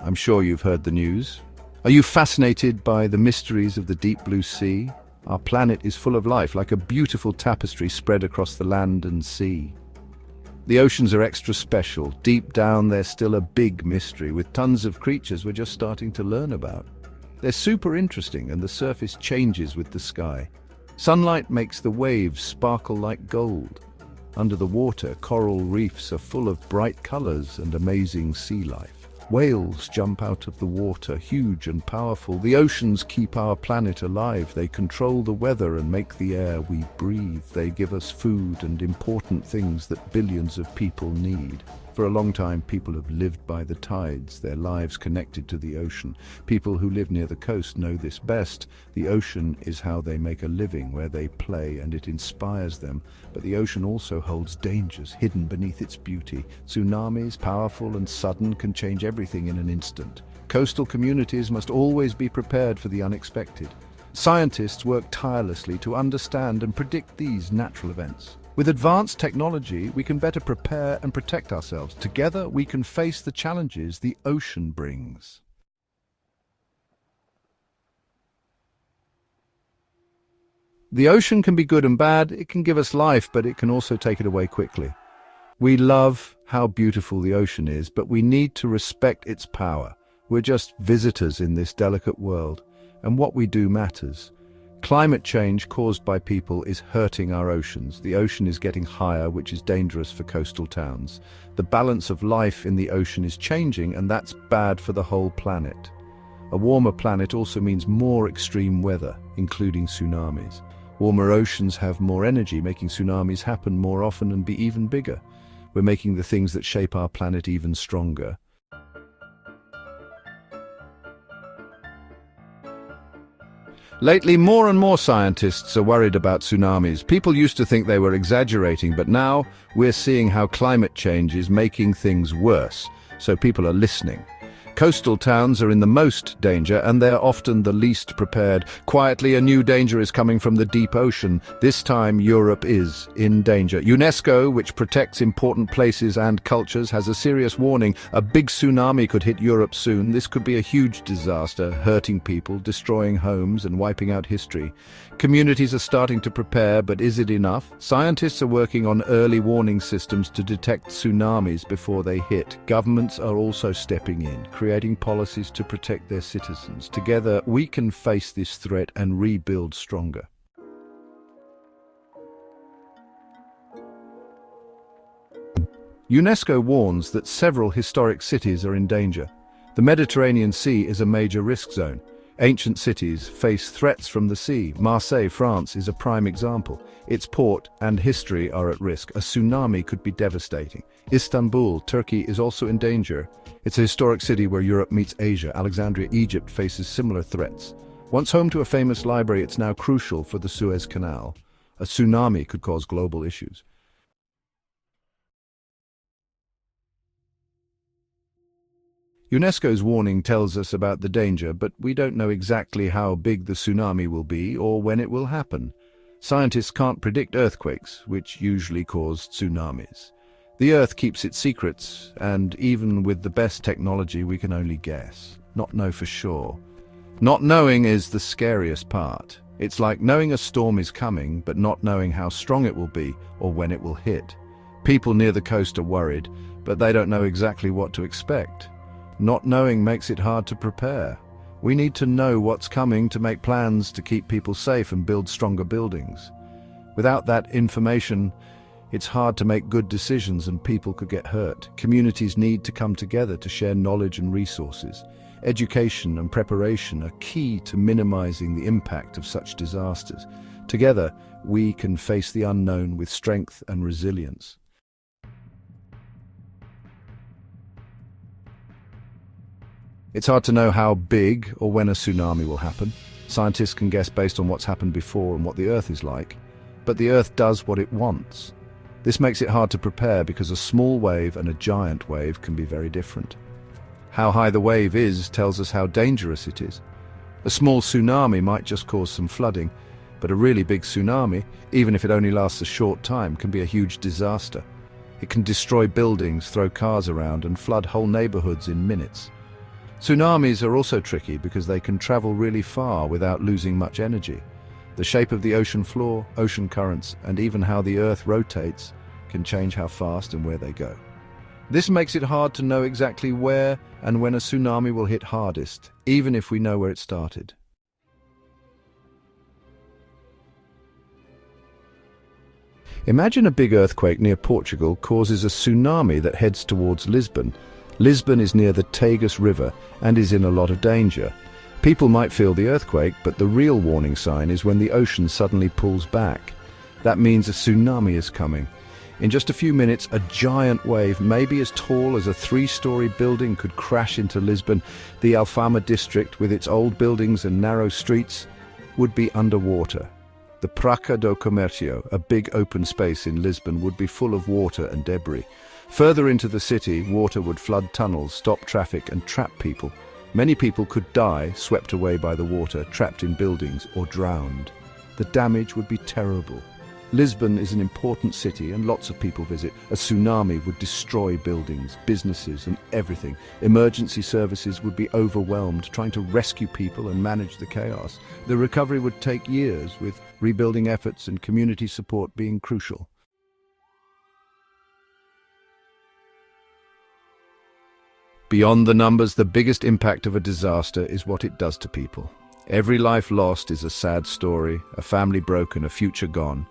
I'm sure you've heard the news. Are you fascinated by the mysteries of the deep blue sea? Our planet is full of life, like a beautiful tapestry spread across the land and sea. The oceans are extra special. Deep down, they're still a big mystery, with tons of creatures we're just starting to learn about. They're super interesting, and the surface changes with the sky. Sunlight makes the waves sparkle like gold. Under the water, coral reefs are full of bright colors and amazing sea life. Whales jump out of the water, huge and powerful. The oceans keep our planet alive. They control the weather and make the air we breathe. They give us food and important things that billions of people need. For a long time, people have lived by the tides, their lives connected to the ocean. People who live near the coast know this best. The ocean is how they make a living, where they play, and it inspires them. But the ocean also holds dangers hidden beneath its beauty. Tsunamis, powerful and sudden, can change everything in an instant. Coastal communities must always be prepared for the unexpected. Scientists work tirelessly to understand and predict these natural events. With advanced technology, we can better prepare and protect ourselves. Together, we can face the challenges the ocean brings. The ocean can be good and bad. It can give us life, but it can also take it away quickly. We love how beautiful the ocean is, but we need to respect its power. We're just visitors in this delicate world, and what we do matters. Climate change caused by people is hurting our oceans. The ocean is getting higher, which is dangerous for coastal towns. The balance of life in the ocean is changing, and that's bad for the whole planet. A warmer planet also means more extreme weather, including tsunamis. Warmer oceans have more energy, making tsunamis happen more often and be even bigger. We're making the things that shape our planet even stronger. Lately, more and more scientists are worried about tsunamis. People used to think they were exaggerating, but now we're seeing how climate change is making things worse, so people are listening. Coastal towns are in the most danger, and they're often the least prepared. Quietly, a new danger is coming from the deep ocean. This time, Europe is in danger. UNESCO, which protects important places and cultures, has a serious warning. A big tsunami could hit Europe soon. This could be a huge disaster, hurting people, destroying homes, and wiping out history. Communities are starting to prepare, but is it enough? Scientists are working on early warning systems to detect tsunamis before they hit. Governments are also stepping in, creating policies to protect their citizens. Together, we can face this threat and rebuild stronger. UNESCO warns that several historic cities are in danger. The Mediterranean Sea is a major risk zone. Ancient cities face threats from the sea. Marseille, France, is a prime example. Its port and history are at risk. A tsunami could be devastating. Istanbul, Turkey, is also in danger. It's a historic city where Europe meets Asia. Alexandria, Egypt, faces similar threats. Once home to a famous library, it's now crucial for the Suez Canal. A tsunami could cause global issues. UNESCO's warning tells us about the danger, but we don't know exactly how big the tsunami will be or when it will happen. Scientists can't predict earthquakes, which usually cause tsunamis. The Earth keeps its secrets, and even with the best technology, we can only guess, not know for sure. Not knowing is the scariest part. It's like knowing a storm is coming, but not knowing how strong it will be or when it will hit. People near the coast are worried, but they don't know exactly what to expect. Not knowing makes it hard to prepare. We need to know what's coming to make plans to keep people safe and build stronger buildings. Without that information, it's hard to make good decisions and people could get hurt. Communities need to come together to share knowledge and resources. Education and preparation are key to minimizing the impact of such disasters. Together, we can face the unknown with strength and resilience. It's hard to know how big or when a tsunami will happen. Scientists can guess based on what's happened before and what the Earth is like. But the Earth does what it wants. This makes it hard to prepare because a small wave and a giant wave can be very different. How high the wave is tells us how dangerous it is. A small tsunami might just cause some flooding, but a really big tsunami, even if it only lasts a short time, can be a huge disaster. It can destroy buildings, throw cars around, and flood whole neighborhoods in minutes. Tsunamis are also tricky because they can travel really far without losing much energy. The shape of the ocean floor, ocean currents, and even how the Earth rotates can change how fast and where they go. This makes it hard to know exactly where and when a tsunami will hit hardest, even if we know where it started. Imagine a big earthquake near Portugal causes a tsunami that heads towards Lisbon. Lisbon is near the Tagus River and is in a lot of danger. People might feel the earthquake, but the real warning sign is when the ocean suddenly pulls back. That means a tsunami is coming. In just a few minutes, a giant wave, maybe as tall as a 3-story building, could crash into Lisbon. The Alfama district, with its old buildings and narrow streets, would be underwater. The Praça do Comércio, a big open space in Lisbon, would be full of water and debris. Further into the city, water would flood tunnels, stop traffic and trap people. Many people could die, swept away by the water, trapped in buildings or drowned. The damage would be terrible. Lisbon is an important city and lots of people visit. A tsunami would destroy buildings, businesses and everything. Emergency services would be overwhelmed trying to rescue people and manage the chaos. The recovery would take years, with rebuilding efforts and community support being crucial. Beyond the numbers, the biggest impact of a disaster is what it does to people. Every life lost is a sad story, a family broken, a future gone.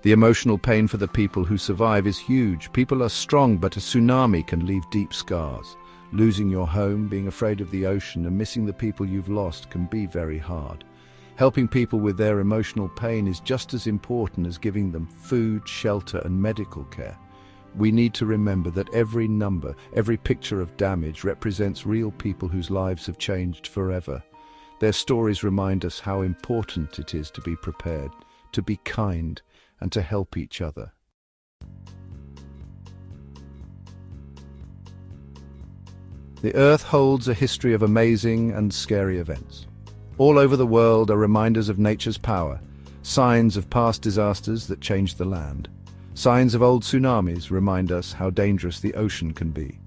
The emotional pain for the people who survive is huge. People are strong, but a tsunami can leave deep scars. Losing your home, being afraid of the ocean, and missing the people you've lost can be very hard. Helping people with their emotional pain is just as important as giving them food, shelter, and medical care. We need to remember that every number, every picture of damage represents real people whose lives have changed forever. Their stories remind us how important it is to be prepared, to be kind, and to help each other. The Earth holds a history of amazing and scary events. All over the world are reminders of nature's power, signs of past disasters that changed the land. Signs of old tsunamis remind us how dangerous the ocean can be.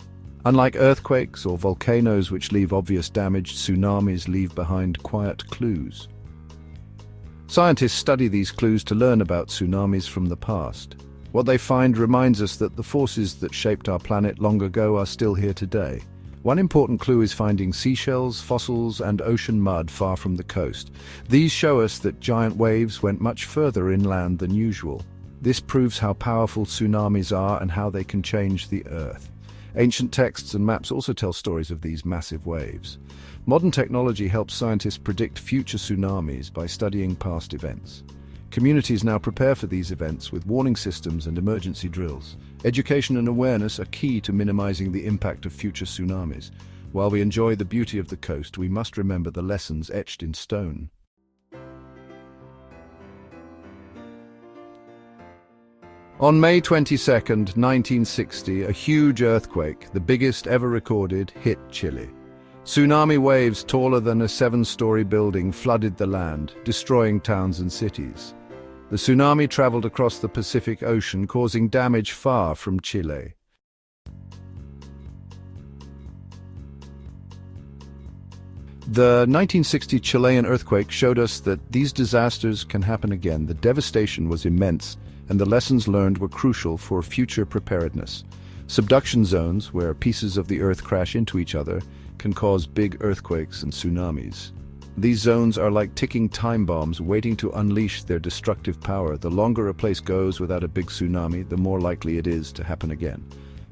Unlike earthquakes or volcanoes which leave obvious damage, tsunamis leave behind quiet clues. Scientists study these clues to learn about tsunamis from the past. What they find reminds us that the forces that shaped our planet long ago are still here today. One important clue is finding seashells, fossils, and ocean mud far from the coast. These show us that giant waves went much further inland than usual. This proves how powerful tsunamis are and how they can change the Earth. Ancient texts and maps also tell stories of these massive waves. Modern technology helps scientists predict future tsunamis by studying past events. Communities now prepare for these events with warning systems and emergency drills. Education and awareness are key to minimizing the impact of future tsunamis. While we enjoy the beauty of the coast, we must remember the lessons etched in stone. On May 22, 1960, a huge earthquake, the biggest ever recorded, hit Chile. Tsunami waves taller than a 7-story building flooded the land, destroying towns and cities. The tsunami traveled across the Pacific Ocean, causing damage far from Chile. The 1960 Chilean earthquake showed us that these disasters can happen again. The devastation was immense, and the lessons learned were crucial for future preparedness. Subduction zones, where pieces of the Earth crash into each other, can cause big earthquakes and tsunamis. These zones are like ticking time bombs waiting to unleash their destructive power. The longer a place goes without a big tsunami, the more likely it is to happen again.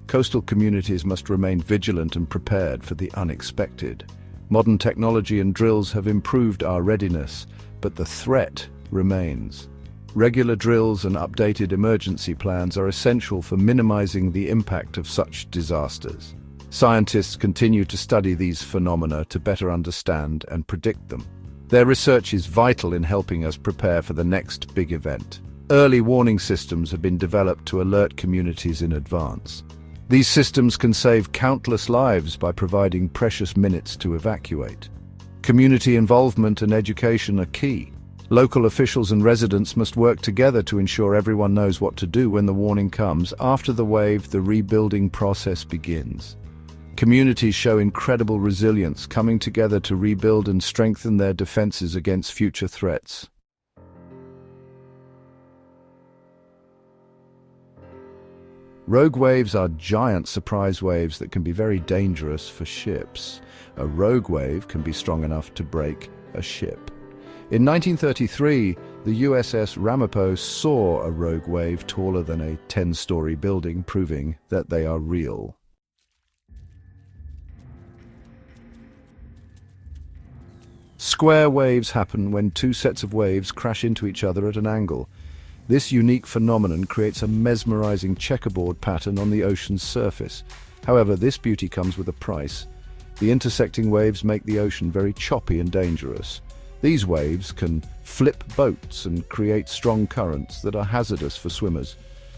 Coastal communities must remain vigilant and prepared for the unexpected. Modern technology and drills have improved our readiness, but the threat remains. Regular drills and updated emergency plans are essential for minimizing the impact of such disasters. Scientists continue to study these phenomena to better understand and predict them. Their research is vital in helping us prepare for the next big event. Early warning systems have been developed to alert communities in advance. These systems can save countless lives by providing precious minutes to evacuate. Community involvement and education are key. Local officials and residents must work together to ensure everyone knows what to do when the warning comes. After the wave, the rebuilding process begins. Communities show incredible resilience, coming together to rebuild and strengthen their defenses against future threats. Rogue waves are giant surprise waves that can be very dangerous for ships. A rogue wave can be strong enough to break a ship. In 1933, the USS Ramapo saw a rogue wave taller than a 10-story building, proving that they are real. Square waves happen when two sets of waves crash into each other at an angle. This unique phenomenon creates a mesmerizing checkerboard pattern on the ocean's surface. However, this beauty comes with a price. The intersecting waves make the ocean very choppy and dangerous. These waves can flip boats and create strong currents that are hazardous for swimmers.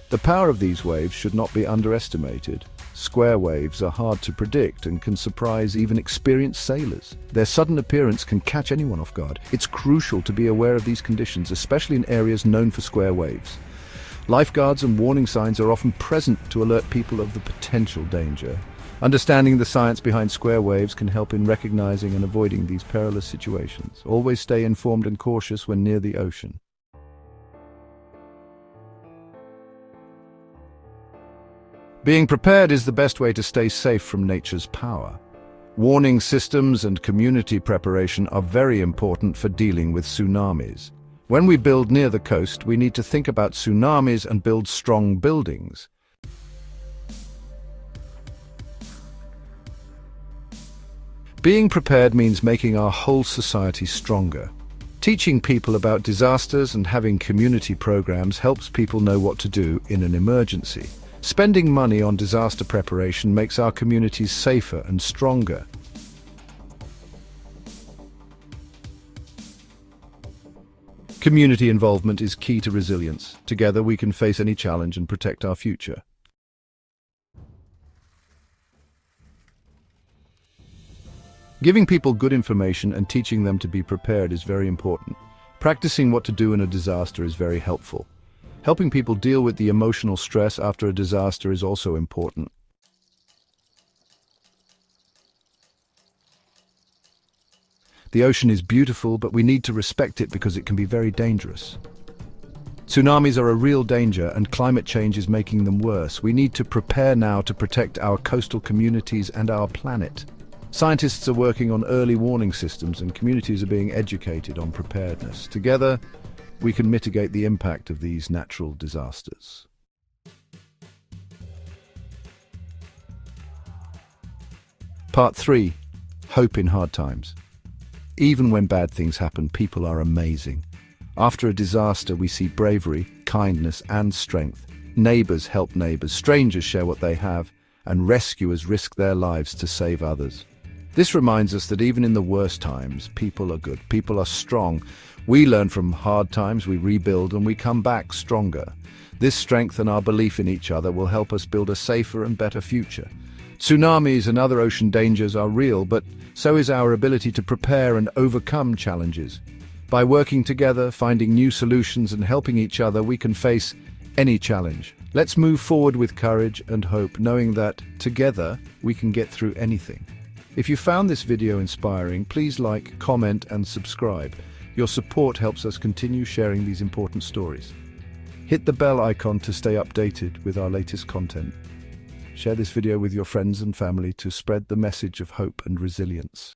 The power of these waves should not be underestimated. Square waves are hard to predict and can surprise even experienced sailors. Their sudden appearance can catch anyone off guard. It's crucial to be aware of these conditions, especially in areas known for square waves. Lifeguards and warning signs are often present to alert people of the potential danger. Understanding the science behind square waves can help in recognizing and avoiding these perilous situations. Always stay informed and cautious when near the ocean. Being prepared is the best way to stay safe from nature's power. Warning systems and community preparation are very important for dealing with tsunamis. When we build near the coast, we need to think about tsunamis and build strong buildings. Being prepared means making our whole society stronger. Teaching people about disasters and having community programs helps people know what to do in an emergency. Spending money on disaster preparation makes our communities safer and stronger. Community involvement is key to resilience. Together we can face any challenge and protect our future. Giving people good information and teaching them to be prepared is very important. Practicing what to do in a disaster is very helpful. Helping people deal with the emotional stress after a disaster is also important. The ocean is beautiful, but we need to respect it because it can be very dangerous. Tsunamis are a real danger, and climate change is making them worse. We need to prepare now to protect our coastal communities and our planet. Scientists are working on early warning systems, and communities are being educated on preparedness. Together, we can mitigate the impact of these natural disasters. Part 3. Hope in hard times. Even when bad things happen, people are amazing. After a disaster, we see bravery, kindness, and strength. Neighbors help neighbors, strangers share what they have, and rescuers risk their lives to save others. This reminds us that even in the worst times, people are good, people are strong. We learn from hard times, we rebuild, and we come back stronger. This strength and our belief in each other will help us build a safer and better future. Tsunamis and other ocean dangers are real, but so is our ability to prepare and overcome challenges. By working together, finding new solutions, and helping each other, we can face any challenge. Let's move forward with courage and hope, knowing that together we can get through anything. If you found this video inspiring, please like, comment, and subscribe. Your support helps us continue sharing these important stories. Hit the bell icon to stay updated with our latest content. Share this video with your friends and family to spread the message of hope and resilience.